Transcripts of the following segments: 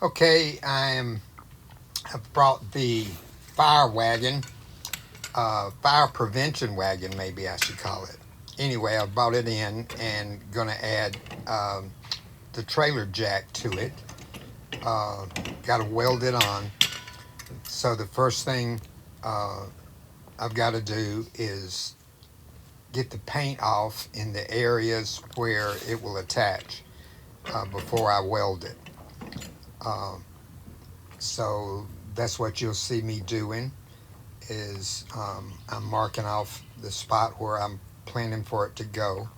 Okay, I've brought the fire wagon, fire prevention wagon, maybe I should call it. Anyway, I brought it in and gonna add the trailer jack to it. Uh, got to weld it on. So the first thing uh, I've got to do is get the paint off in the areas where it will attach before I weld it. Uh, so that's what you'll see me doing is I'm marking off the spot where I'm planning for it to go.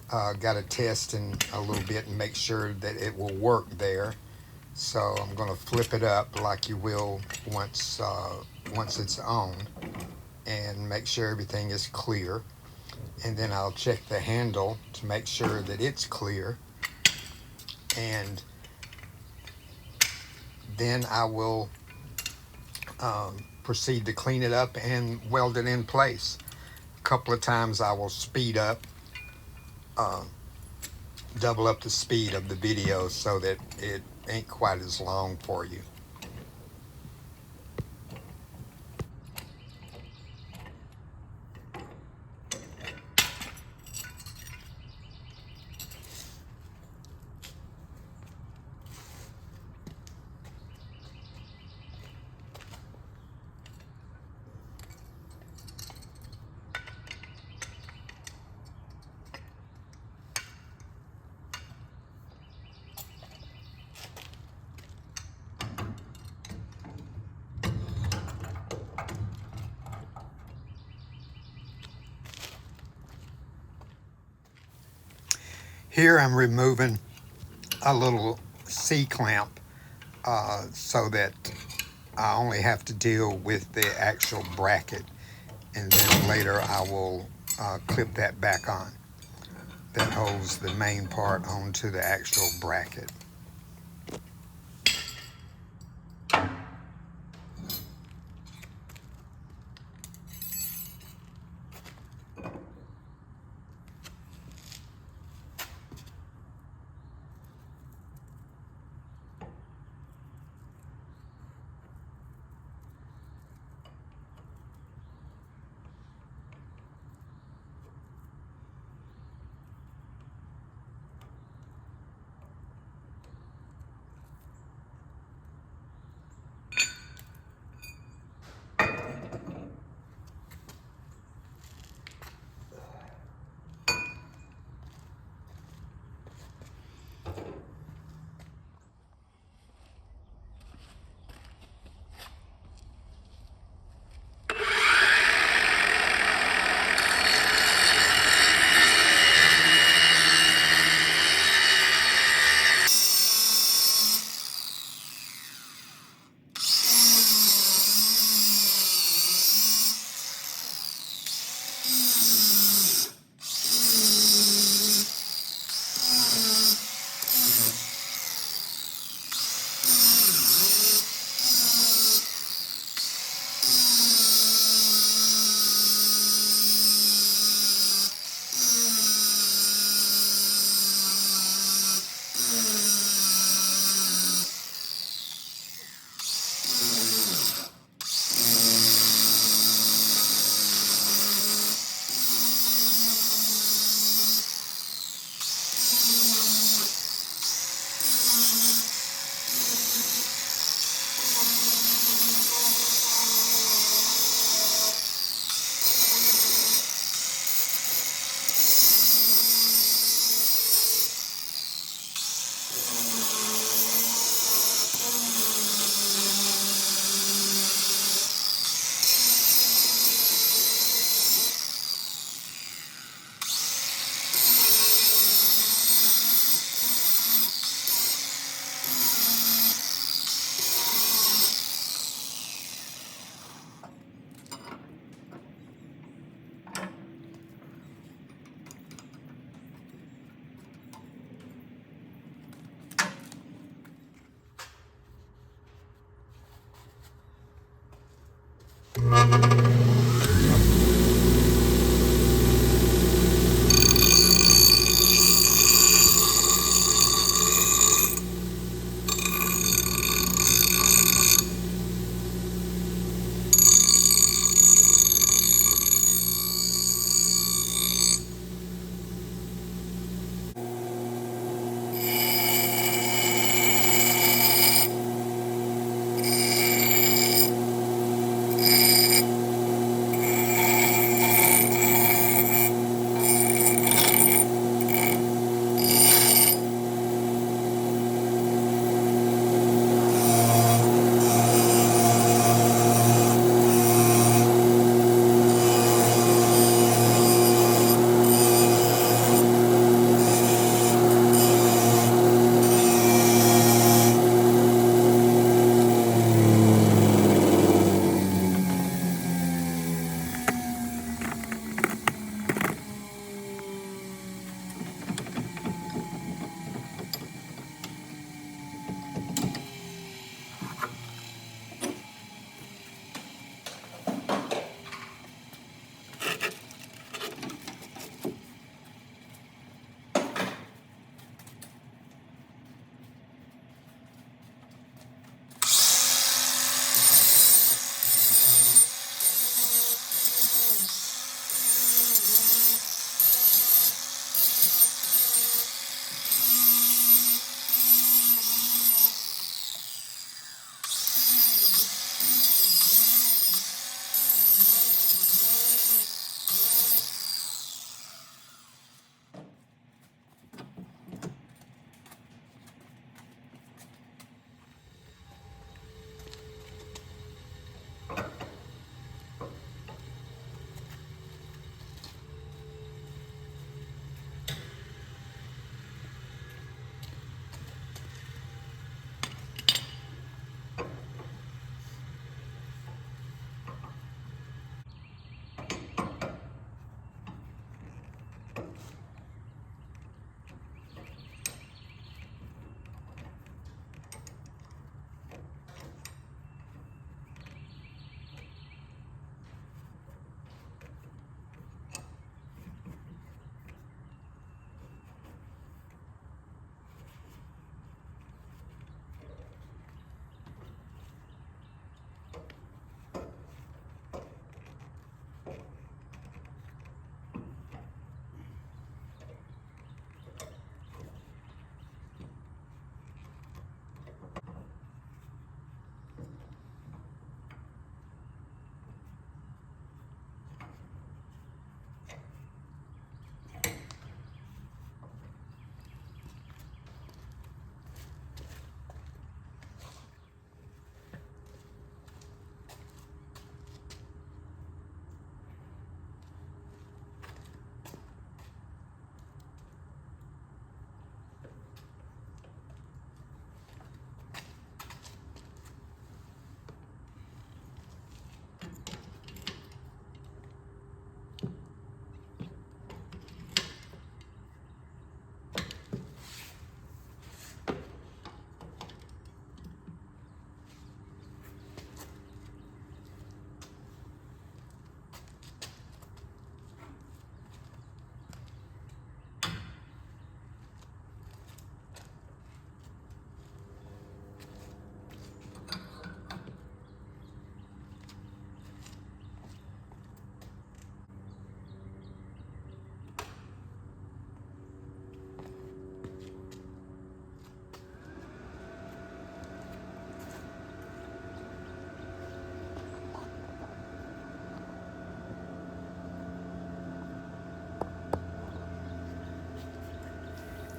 Got to test in a little bit and make sure that it will work there. So I'm going to flip it up like you will once it's on, and make sure everything is clear. And then I'll check the handle to make sure that it's clear. And then I will proceed to clean it up and weld it in place. A couple of times I will speed up, uh, double up the speed of the video so that it ain't quite as long for you. Here I'm removing a little C-clamp so that I only have to deal with the actual bracket, and then later I will clip that back on. That holds the main part onto the actual bracket.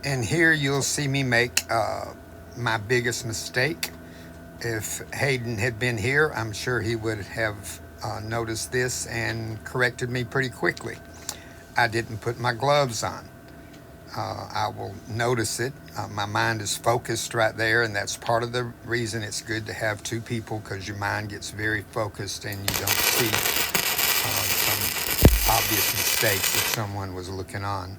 And here you'll see me make my biggest mistake. If Hayden had been here, I'm sure he would have noticed this and corrected me pretty quickly. I didn't put my gloves on. I will notice it. My mind is focused right there, and that's part of the reason it's good to have two people, because your mind gets very focused and you don't see some obvious mistakes if someone was looking on.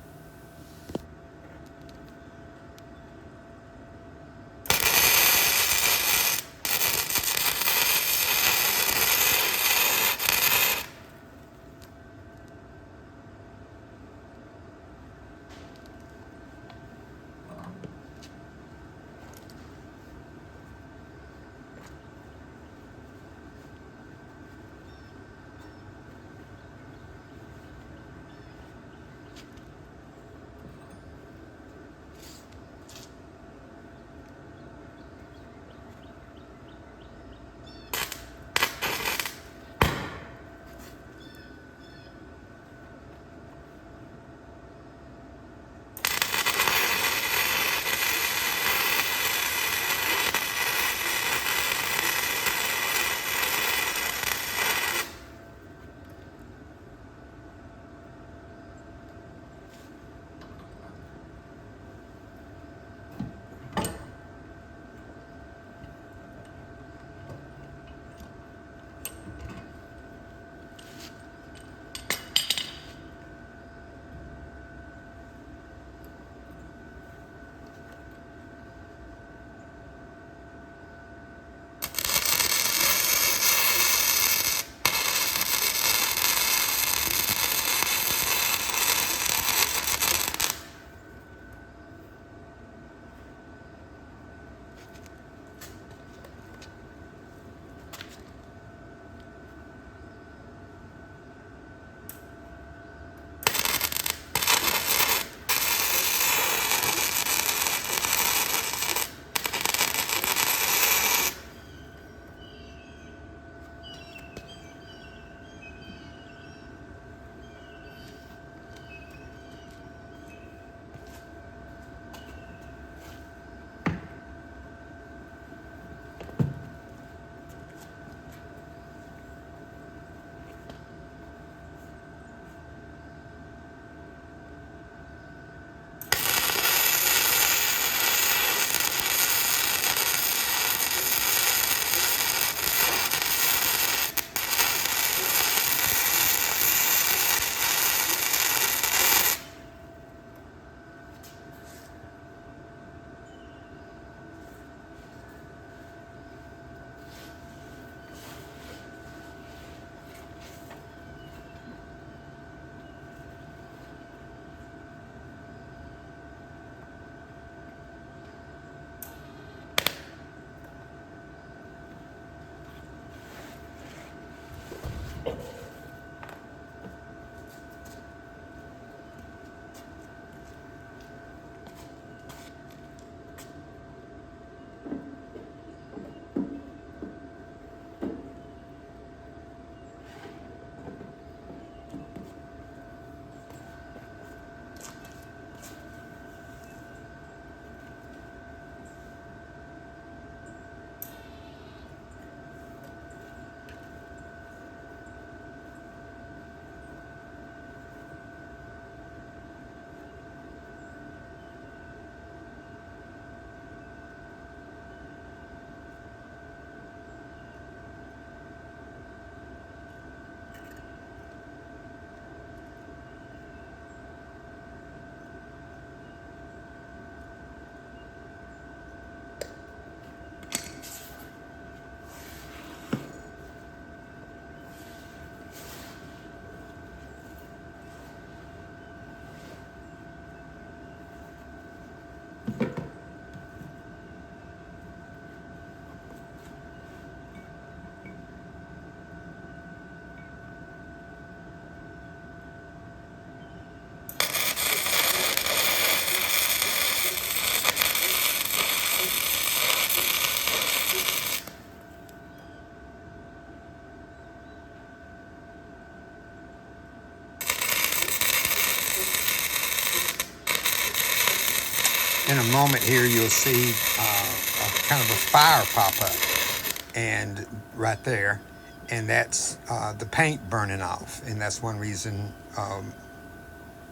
moment here, you'll see a kind of a fire pop up, and right there, and that's the paint burning off, and that's one reason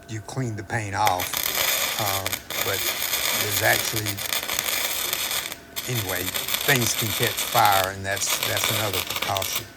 you clean the paint off. But there's actually, anyway, things can catch fire, and that's another precaution.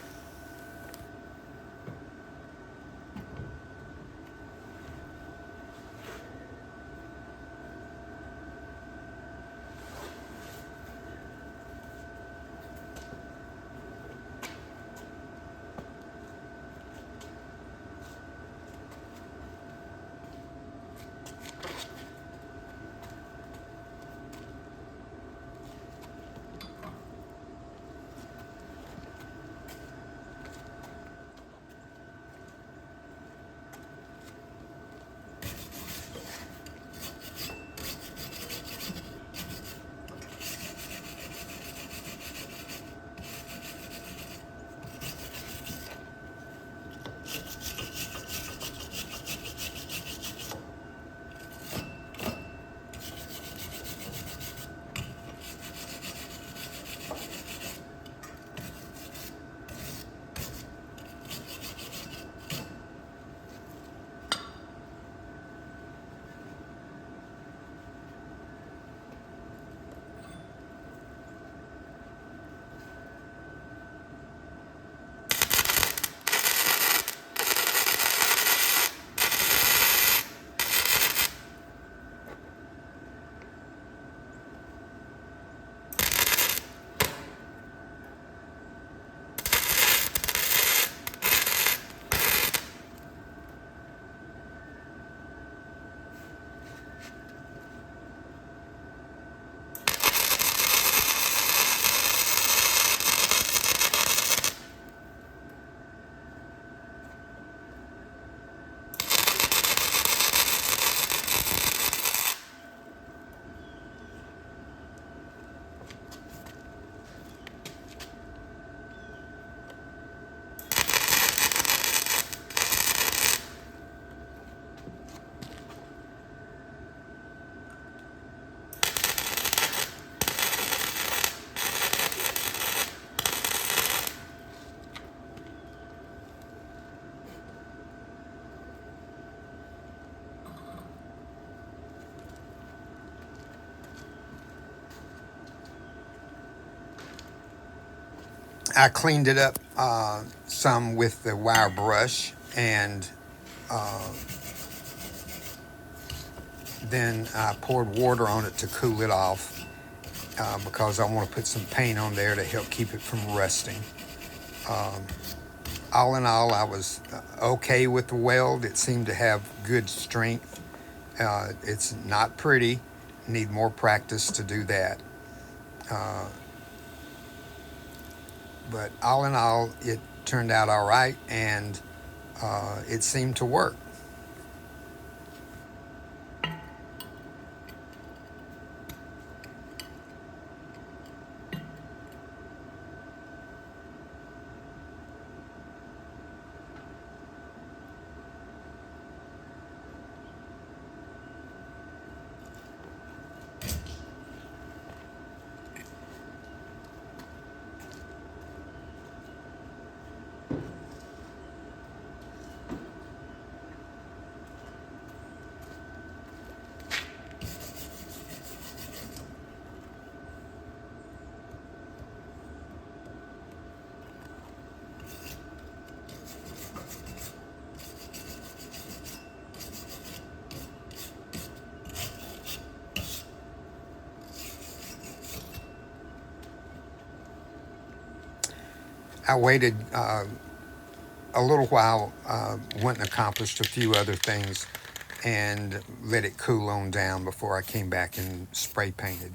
I cleaned it up some with the wire brush, and uh, then I poured water on it to cool it off because I want to put some paint on there to help keep it from rusting. Um, all in all, I was okay with the weld. It seemed to have good strength. It's not pretty. Need more practice to do that. Uh, but all in all, it turned out all right, and it seemed to work. I waited a little while, went and accomplished a few other things, and let it cool on down before I came back and spray painted.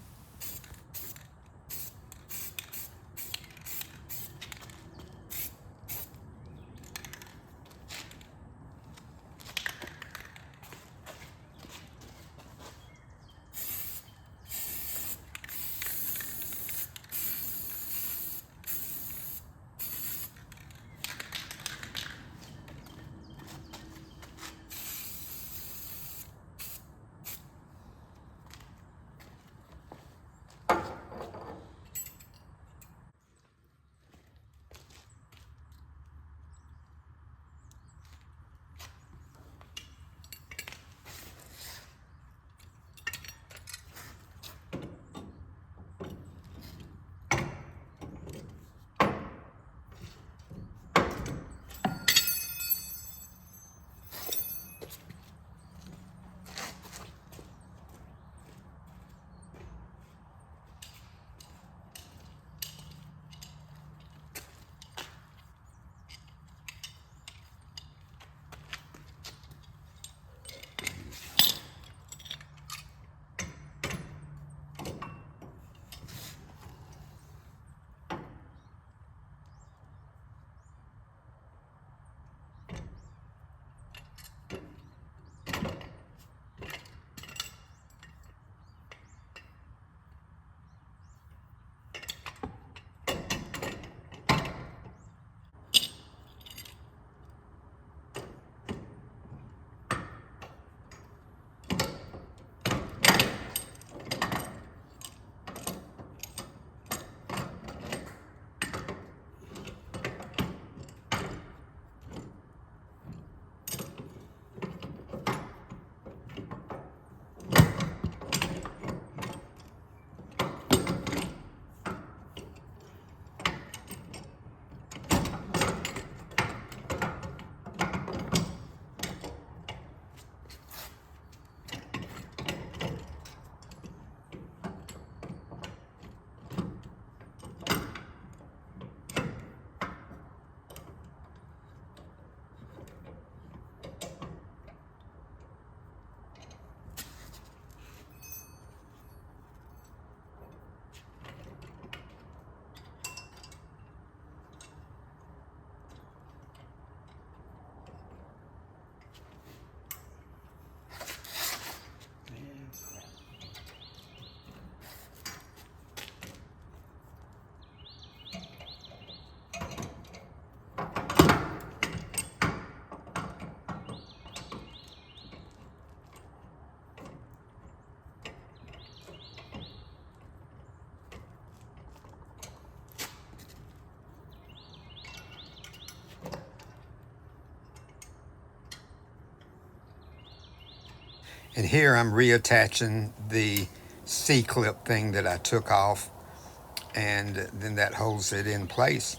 And here I'm reattaching the C-clip thing that I took off, and then that holds it in place.